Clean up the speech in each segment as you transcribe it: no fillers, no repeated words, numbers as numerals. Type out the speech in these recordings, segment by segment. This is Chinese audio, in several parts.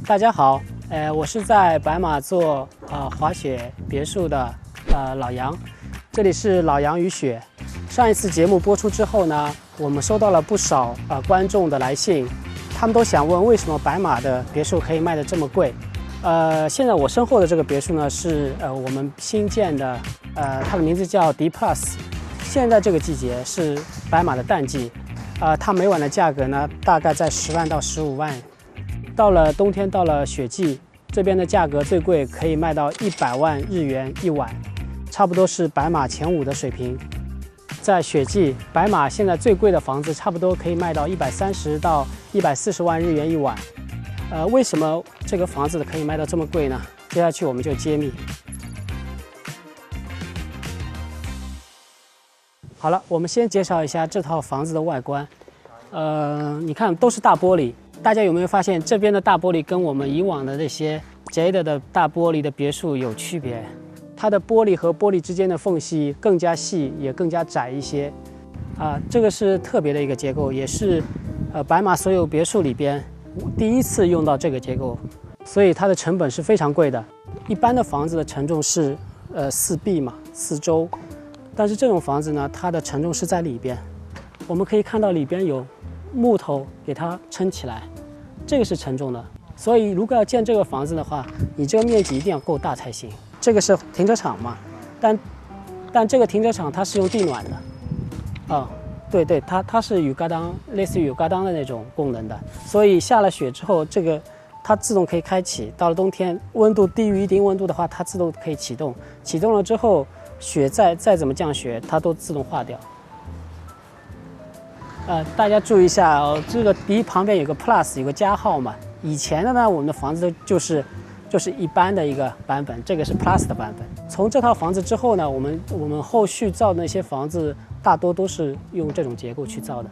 大家好，我是在白马做滑雪别墅的老杨，这里是老杨与雪。上一次节目播出之后呢，我们收到了不少观众的来信，他们都想问为什么白马的别墅可以卖得这么贵。现在我身后的这个别墅呢是我们新建的，它的名字叫 D Plus。现在这个季节是白马的淡季，它每晚的价格呢大概在10万到15万。到了冬天，到了雪季，这边的价格最贵可以卖到100万日元一晚，差不多是白马前5的水平。在雪季，白马现在最贵的房子差不多可以卖到130到140万日元一晚。为什么这个房子可以卖到这么贵呢？接下去我们就揭秘。好了，我们先介绍一下这套房子的外观。你看都是大玻璃。大家有没有发现这边的大玻璃跟我们以往的这些 Jade 的大玻璃的别墅有区别？它的玻璃和玻璃之间的缝隙更加细，也更加窄一些。这个是特别的一个结构，也是白马所有别墅里边第一次用到这个结构，所以它的成本是非常贵的。一般的房子的承重是4臂嘛，4周，但是这种房子呢，它的承重是在里边。我们可以看到里边有木头给它撑起来，这个是承重的。所以如果要建这个房子的话，你这个面积一定要够大才行。这个是停车场嘛，但这个停车场它是用地暖的，对，它是雨嘎当，类似于雨嘎当的那种功能的。所以下了雪之后，这个它自动可以开启。到了冬天，温度低于一定温度的话，它自动可以启动。启动了之后，雪再怎么降雪，它都自动化掉。大家注意一下哦，这个D旁边有个 Plus， 有个加号嘛。以前的呢，我们的房子就是一般的一个版本，这个是 Plus 的版本。从这套房子之后呢，我们后续造的那些房子大多都是用这种结构去造的。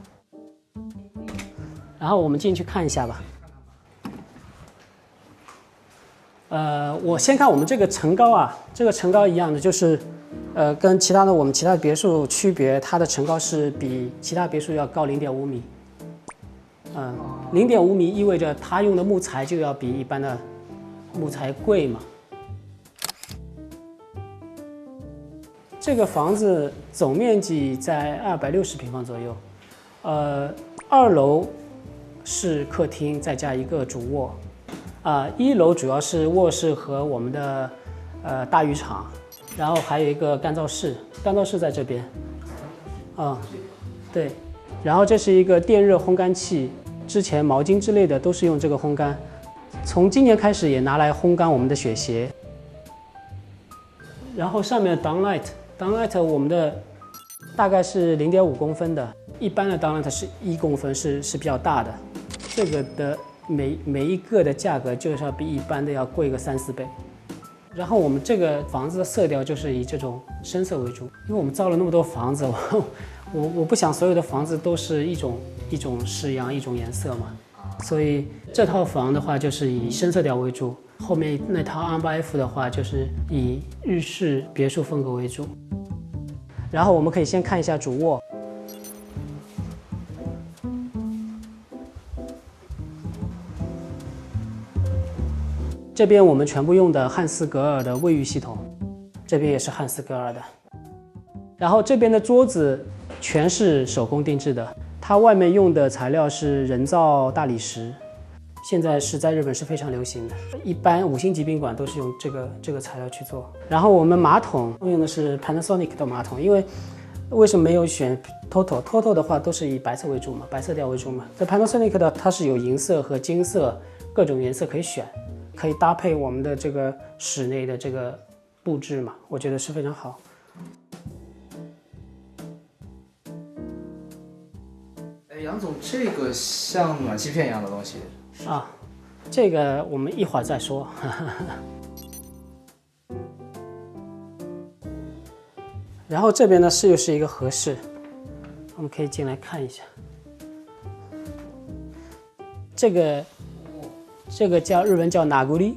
然后我们进去看一下吧。我先看我们这个层高啊，这个层高一样的，就是跟我们其他的别墅区别，它的层高是比其他别墅要高0.5米。0.5米意味着它用的木材就要比一般的木材贵嘛。这个房子总面积在260平方左右。2楼是客厅，再加一个主卧。1楼主要是卧室和我们的大浴场，然后还有一个干燥室，干燥室在这边。对，然后这是一个电热烘干器，之前毛巾之类的都是用这个烘干，从今年开始也拿来烘干我们的雪鞋。然后上面的 downlight 我们的大概是0.5公分的，一般的 downlight 是1公分，是比较大的。这个的每一个的价格就是要比一般的要贵个3、4倍。然后我们这个房子的色调就是以这种深色为主，因为我们造了那么多房子，我不想所有的房子都是一种式样、一种颜色嘛，所以这套房的话就是以深色调为主。后面那套 R8F 的话就是以日式别墅风格为主。然后我们可以先看一下主卧。这边我们全部用的汉斯格尔的卫浴系统，这边也是汉斯格尔的。然后这边的桌子全是手工定制的，它外面用的材料是人造大理石，现在是在日本是非常流行的，一般5星级宾馆都是用这个材料去做。然后我们马桶用的是 Panasonic 的马桶，因为什么没有选 Toto 的话都是以白色为主嘛，白色调为主嘛。这 Panasonic 的它是有银色和金色各种颜色可以选。可以搭配我们的这个室内的这个布置嘛，我觉得是非常好。杨总，这个像暖气片一样的东西这个我们一会儿再说。然后这边呢又是一个和室，我们可以进来看一下。这个日文叫ナグリ，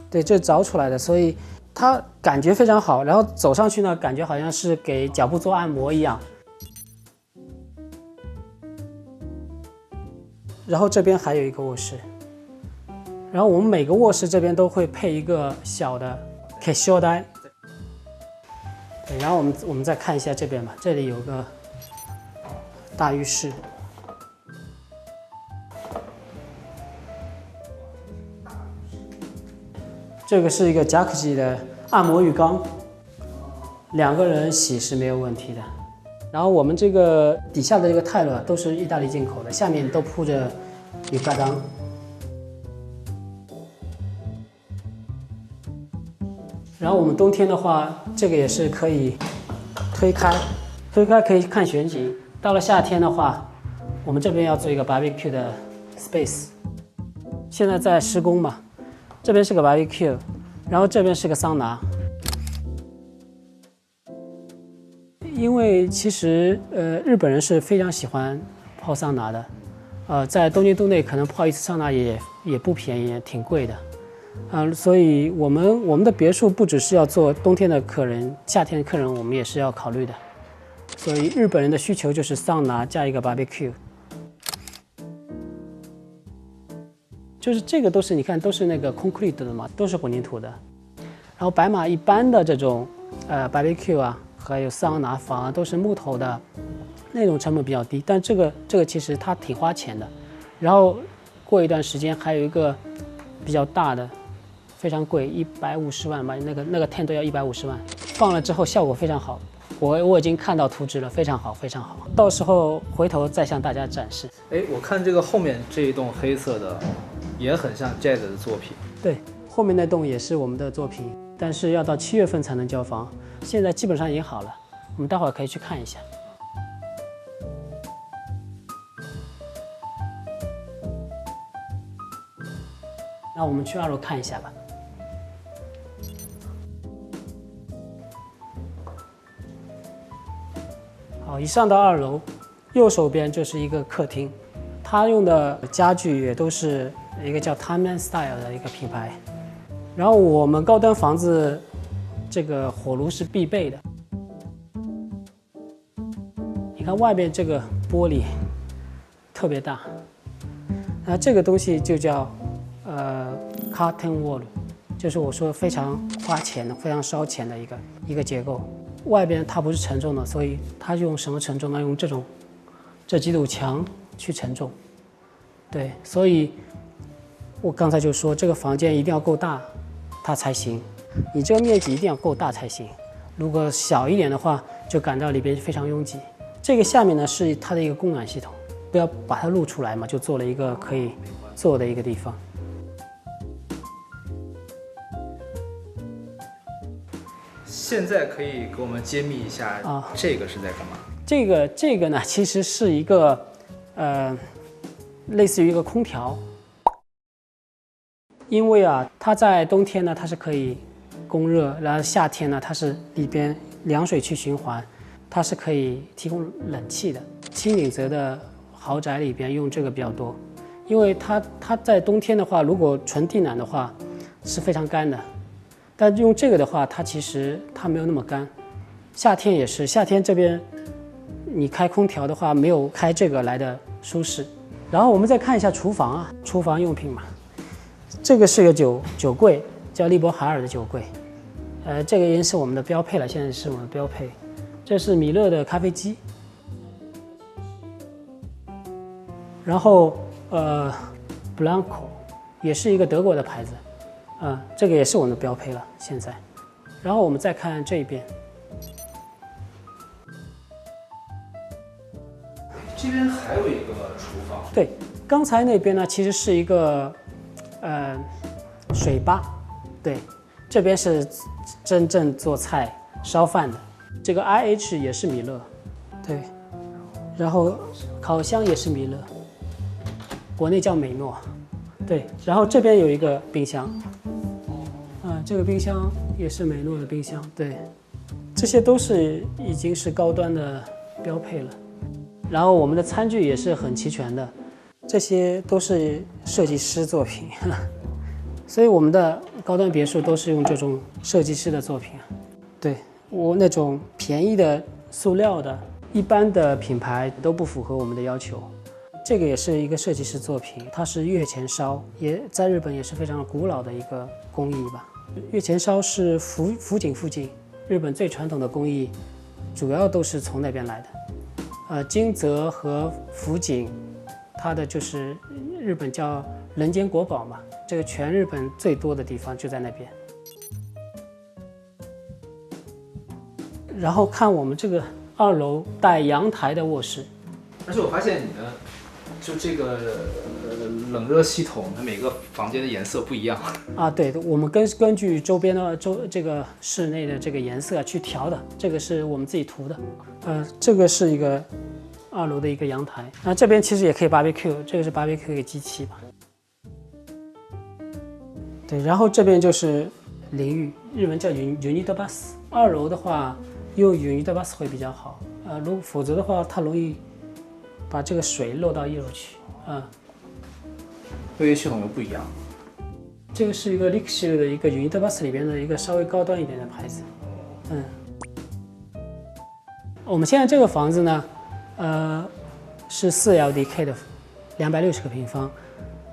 对，这凿出来的，所以它感觉非常好。然后走上去呢，感觉好像是给脚部做按摩一样。然后这边还有一个卧室，然后我们每个卧室这边都会配一个小的 K 台。对，然后我们再看一下这边吧，这里有个大浴室。这个是一个 Jacuzzi 的按摩浴缸，2个人洗是没有问题的。然后我们这个底下的这个泰勒都是意大利进口的，下面都铺着浴缸当。然后我们冬天的话，这个也是可以推开可以看全景。到了夏天的话，我们这边要做一个 barbecue 的 space， 现在在施工嘛。这边是个 barbecue， 然后这边是个桑拿。因为其实日本人是非常喜欢泡桑拿的，在东京都内可能泡一次桑拿也不便宜，也挺贵的，所以我们的别墅不只是要做冬天的客人，夏天的客人我们也是要考虑的。所以日本人的需求就是桑拿加一个 barbecue。就是这个都是你看都是那个 concrete 的嘛，都是混凝土的。然后白马一般的这种barbecue 啊，还有桑拿房啊，都是木头的，那种成本比较低。但这个其实它挺花钱的。然后过一段时间还有一个比较大的，非常贵，150万吧，那个 tent 都要150万。放了之后效果非常好，我已经看到图纸了，非常好非常好。到时候回头再向大家展示。哎，我看这个后面这一栋黑色的。也很像 Jade 的作品。对，后面那栋也是我们的作品，但是要到7月份才能交房，现在基本上已经好了，我们待会儿可以去看一下。那我们去2楼看一下吧。好，一上到2楼，右手边就是一个客厅，它用的家具也都是一个叫 Timeline Style 的一个品牌。然后我们高端房子这个火炉是必备的。你看外面这个玻璃特别大，那这个东西就叫curtain wall， 就是我说非常花钱的、非常烧钱的一个结构。外边它不是承重的，所以它用什么承重呢？用这几堵墙去承重。对，所以我刚才就说这个房间一定要够大，它才行。你这个面积一定要够大才行，如果小一点的话，就感到里边非常拥挤。这个下面呢是它的一个供暖系统，不要把它露出来嘛，就做了一个可以坐的一个地方。现在可以给我们揭秘一下这个是在干嘛？这个呢，其实是一个类似于一个空调。因为啊，它在冬天呢，它是可以供热，然后夏天呢，它是里边凉水去循环，它是可以提供冷气的。青井泽的豪宅里边用这个比较多，因为它在冬天的话，如果纯地暖的话是非常干的，但用这个的话，它其实它没有那么干。夏天也是，夏天这边你开空调的话，没有开这个来的舒适。然后我们再看一下厨房啊，厨房用品嘛。这个是个酒柜，叫利伯海尔的酒柜，这个已经是我们的标配了，现在是我们的标配。这是米勒的咖啡机，然后Blanco 也是一个德国的牌子，这个也是我们的标配了现在。然后我们再看这一边，这边还有一个厨房。对，刚才那边呢其实是一个水吧，对，这边是真正做菜烧饭的。这个 IH 也是米勒，对，然后烤箱也是米勒，国内叫美诺，对，然后这边有一个冰箱，这个冰箱也是美诺的冰箱，对，这些都是已经是高端的标配了。然后我们的餐具也是很齐全的，这些都是设计师作品。所以我们的高端别墅都是用这种设计师的作品。对，我那种便宜的塑料的一般的品牌都不符合我们的要求。这个也是一个设计师作品，它是月前烧，也在日本也是非常古老的一个工艺吧。月前烧是福井附近日本最传统的工艺，主要都是从那边来的。金泽和福井，它的就是日本叫人间国宝嘛，这个全日本最多的地方就在那边。然后看我们这个2楼带阳台的卧室，而且我发现你的就这个冷热系统，它每个房间的颜色不一样啊。对，我们根据周边的这个室内的这个颜色去调的，这个是我们自己涂的。这个是一个2楼的一个阳台，那这边其实也可以 barbecue， 这个是 barbecue 一个机器吧。对，然后这边就是淋浴，日文叫ユニットバス。2楼的话用ユニットバス会比较好，否则的话它容易把这个水漏到1楼去。卫浴系统又不一样。这个是一个 Lixir 的一个ユニットバス里边的一个稍微高端一点的牌子。我们现在这个房子呢，是4LDK 的，260个平方，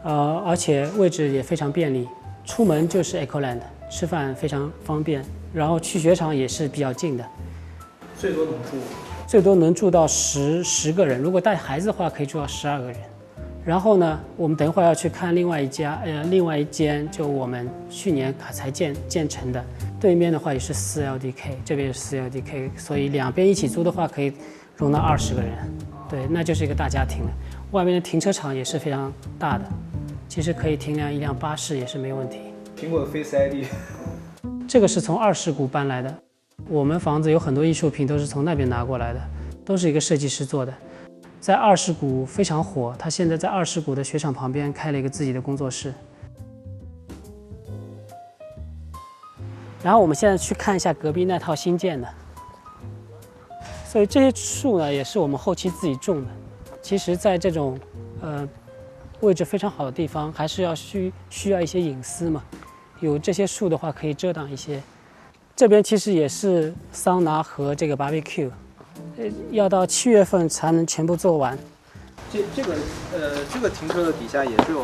而且位置也非常便利，出门就是 Ecoland， 吃饭非常方便，然后去雪场也是比较近的。最多能住到10个人，如果带孩子的话可以住到12个人。然后呢，我们等一会儿要去看另外一间，就我们去年才建成的，对面的话也是4LDK，这边也是4LDK，所以两边一起租的话可以容纳20个人，对，那就是一个大家庭了。外面的停车场也是非常大的，其实可以停一辆巴士也是没问题。苹果的 Face ID， 这个是从二世谷搬来的。我们房子有很多艺术品都是从那边拿过来的，都是一个设计师做的，在二世谷非常火。他现在在二世谷的雪场旁边开了一个自己的工作室。然后我们现在去看一下隔壁那套新建的，所以这些树呢也是我们后期自己种的。其实，在这种位置非常好的地方，还是需要一些隐私嘛。有这些树的话，可以遮挡一些。这边其实也是桑拿和这个 barbecue， 要到7月份才能全部做完。这个停车的底下也是有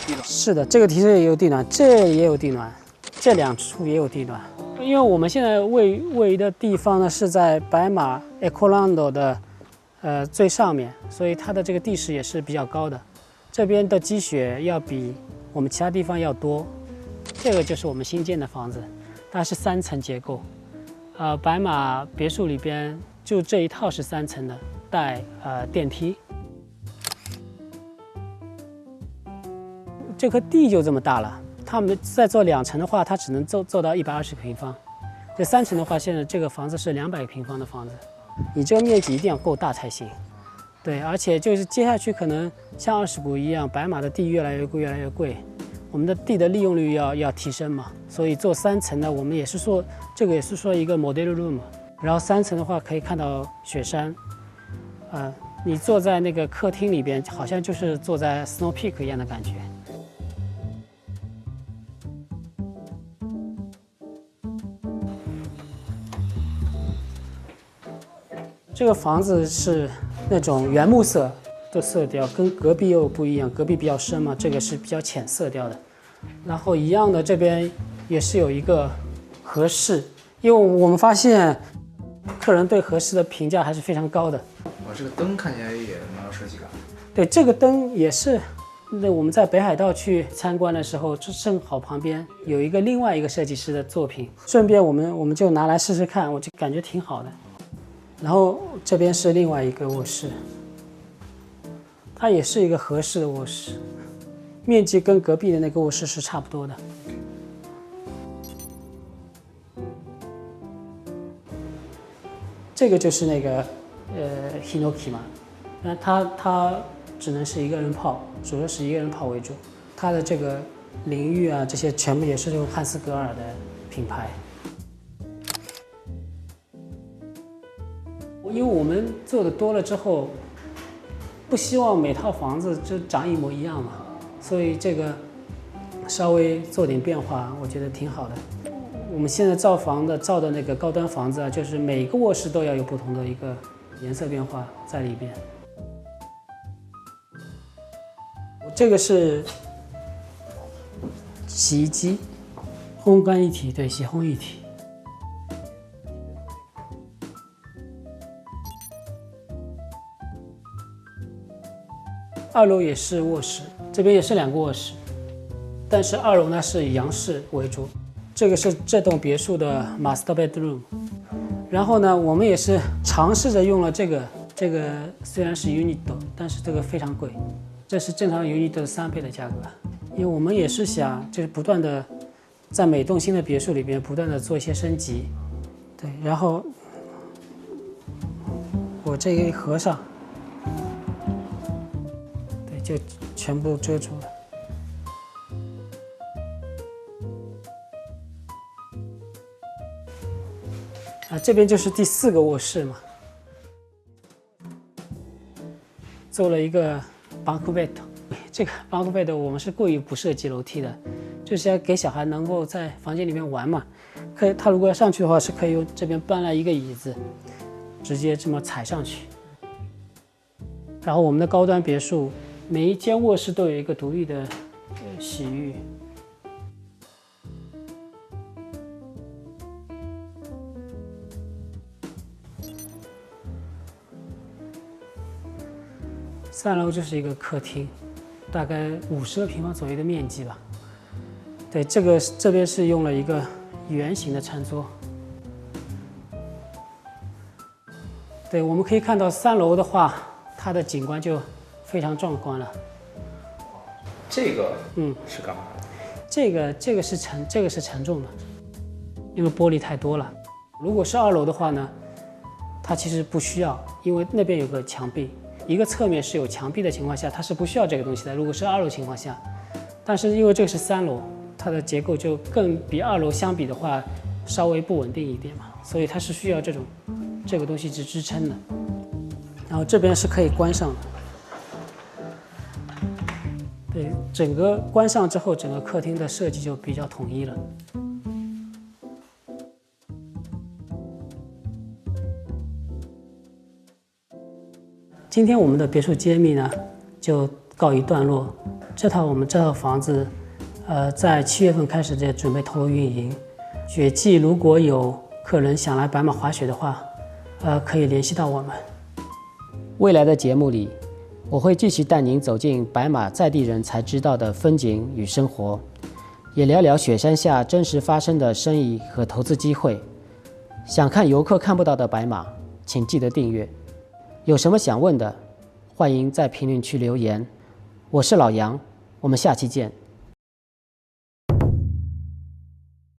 地暖。是的，这个停车也有地暖，这也有地暖，这2处也有地暖。因为我们现在位于的地方呢是在白马 Ecoland 的最上面，所以它的这个地势也是比较高的。这边的积雪要比我们其他地方要多。这个就是我们新建的房子，它是3层结构。白马别墅里边就这一套是3层的，带电梯。这块地就这么大了，他们再做2层的话，它只能做到120平方。这3层的话，现在这个房子是200平方的房子，你这个面积一定要够大才行。对，而且就是接下去可能像二世谷一样，白马的地越来越贵，越来越贵。我们的地的利用率要提升嘛，所以做3层呢，我们也是说这个也是说一个 model room， 然后3层的话可以看到雪山，你坐在那个客厅里边，好像就是坐在 Snow Peak 一样的感觉。这个房子是那种原木色的色调，跟隔壁又不一样，隔壁比较深嘛，这个是比较浅色调的。然后一样的，这边也是有一个和室，因为我们发现客人对和室的评价还是非常高的。这个灯看起来也蛮有设计感。对，这个灯也是，那我们在北海道去参观的时候，正好旁边有另外一个设计师的作品，顺便我们就拿来试试看，我就感觉挺好的。然后这边是另外一个卧室，它也是一个和室的卧室，面积跟隔壁的那个卧室是差不多的。这个就是那个Hinoki 嘛，那它只能是1个人泡，主要是1个人泡为主。它的这个淋浴啊，这些全部也是用汉斯格尔的品牌。因为我们做的多了之后，不希望每套房子就长一模一样嘛，所以这个稍微做点变化，我觉得挺好的。我们现在造的那个高端房子啊，就是每个卧室都要有不同的一个颜色变化在里边。这个是洗衣机，烘干一体，对，洗烘一体。2楼也是卧室，这边也是2个卧室，但是2楼呢是以洋式为主。这个是这栋别墅的 master bedroom。然后呢，我们也是尝试着用了这个虽然是 unit， 但是这个非常贵，这是正常 unit 的3倍的价格。因为我们也是想就是不断的在每栋新的别墅里边不断的做一些升级，对，然后我这个一合上，对，就全部遮住了。这边就是第4个卧室嘛，做了一个 bunk bed。这个 bunk bed 我们是故意不设计楼梯的，就是要给小孩能够在房间里面玩嘛。他如果要上去的话，是可以用这边搬来一个椅子，直接这么踩上去。然后我们的高端别墅，每一间卧室都有一个独立的洗浴。3楼就是一个客厅，大概50个平方左右的面积吧。对，这边是用了一个圆形的餐桌。对，我们可以看到3楼的话，它的景观就非常壮观了。这个是干嘛的？这个是承重的，因为玻璃太多了。如果是2楼的话呢，它其实不需要，因为那边有个墙壁。一个侧面是有墙壁的情况下，它是不需要这个东西的。如果是2楼情况下，但是因为这个是3楼，它的结构就更比2楼相比的话，稍微不稳定一点嘛，所以它是需要这个东西去支撑的。然后这边是可以关上的，对，整个关上之后，整个客厅的设计就比较统一了。今天我们的别墅揭秘呢，就告一段落。这套房子，在7月份开始就准备投入运营。雪季如果有客人想来白马滑雪的话，可以联系到我们。未来的节目里，我会继续带您走进白马在地人才知道的风景与生活，也聊聊雪山下真实发生的生意和投资机会。想看游客看不到的白马，请记得订阅。有什么想问的，欢迎在评论区留言。我是老杨，我们下期见。